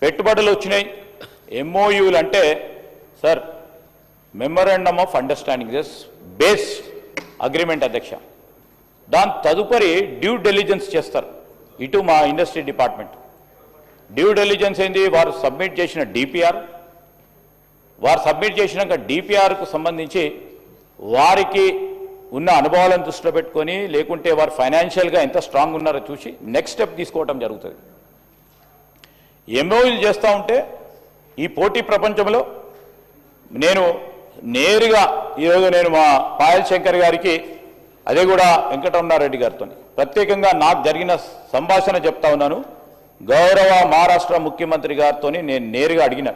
పెట్టుబడులు వచ్చినాయి. ఎంఓయూలు అంటే sir memorandum of understanding this base agreement అధ్యక్ష. దాని తదుపరి డ్యూ డెలిజెన్స్ చేస్తారు ఇటు మా ఇండస్ట్రీ డిపార్ట్మెంట్. డ్యూ డెలిజెన్స్ ఏంది? వారు సబ్మిట్ చేసిన డిపిఆర్, వారు సబ్మిట్ చేసినాక డిపిఆర్కు సంబంధించి వారికి ఉన్న అనుభవాలను దృష్టిలో పెట్టుకొని, లేకుంటే వారు ఫైనాన్షియల్గా ఎంత స్ట్రాంగ్ ఉన్నారో చూసి నెక్స్ట్ స్టెప్ తీసుకోవడం జరుగుతుంది. ఎంఓయూలు చేస్తూ ఉంటే ఈ పోటీ ప్రపంచంలో నేను నేరుగా ఈరోజు నేను మా పాయల్ శంకర్ గారికి, అదే కూడా వెంకటరమణారెడ్డి గారితో ప్రత్యేకంగా నాకు జరిగిన సంభాషణ చెప్తా ఉన్నాను. గౌరవ మహారాష్ట్ర ముఖ్యమంత్రి గారితో నేను నేరుగా అడిగిన,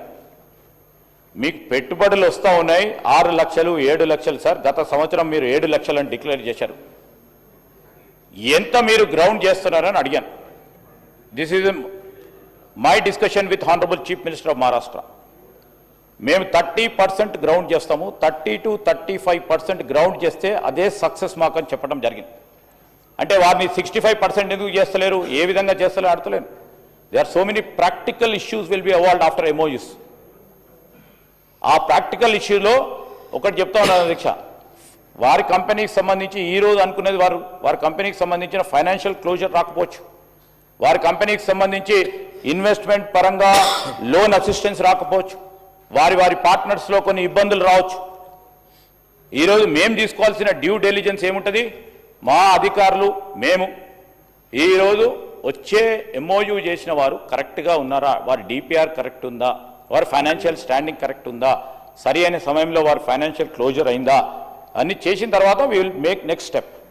మీకు పెట్టుబడులు వస్తూ ఉన్నాయి 6 లక్షలు 7 లక్షలు సార్, గత సంవత్సరం మీరు 7 లక్షలని డిక్లేర్ చేశారు, ఎంత మీరు గ్రౌండ్ చేస్తున్నారని అడిగాను. This is my discussion with honourable chief minister of Maharashtra. మేము 30% గ్రౌండ్ చేస్తాము, 30 to 35% గ్రౌండ్ చేస్తే అదే సక్సెస్ మాకు అని చెప్పడం జరిగింది. అంటే వారిని 65% ఎందుకు చేస్తలేరు, ఏ విధంగా చేస్తలేరు అడతలేను. They are so many practical issues will be involved after MoUs. ఆ ప్రాక్టికల్ ఇష్యూలో ఒకటి చెప్తా ఉన్నాను అధ్యక్ష, వారి కంపెనీకి సంబంధించి ఈరోజు అనుకునేది వారి కంపెనీకి సంబంధించిన ఫైనాన్షియల్ క్లోజర్ రాకపోవచ్చు, వారి కంపెనీకి సంబంధించి ఇన్వెస్ట్మెంట్ పరంగా లోన్ అసిస్టెన్స్ రాకపోవచ్చు, వారి పార్ట్నర్స్లో కొన్ని ఇబ్బందులు రావచ్చు. ఈరోజు మేము తీసుకోవాల్సిన డ్యూ డెలిజెన్స్ ఏముంటుంది? మా అధికారులు మేము ఈరోజు వచ్చే ఎంఓయూ చేసిన వారు కరెక్ట్గా ఉన్నారా, వారి డిపిఆర్ కరెక్ట్ ఉందా, వారి ఫైనాన్షియల్ స్టాండింగ్ కరెక్ట్ ఉందా, సరి అయిన సమయంలో వారి ఫైనాన్షియల్ క్లోజర్ అయిందా అన్ని చేసిన తర్వాత we will make next step.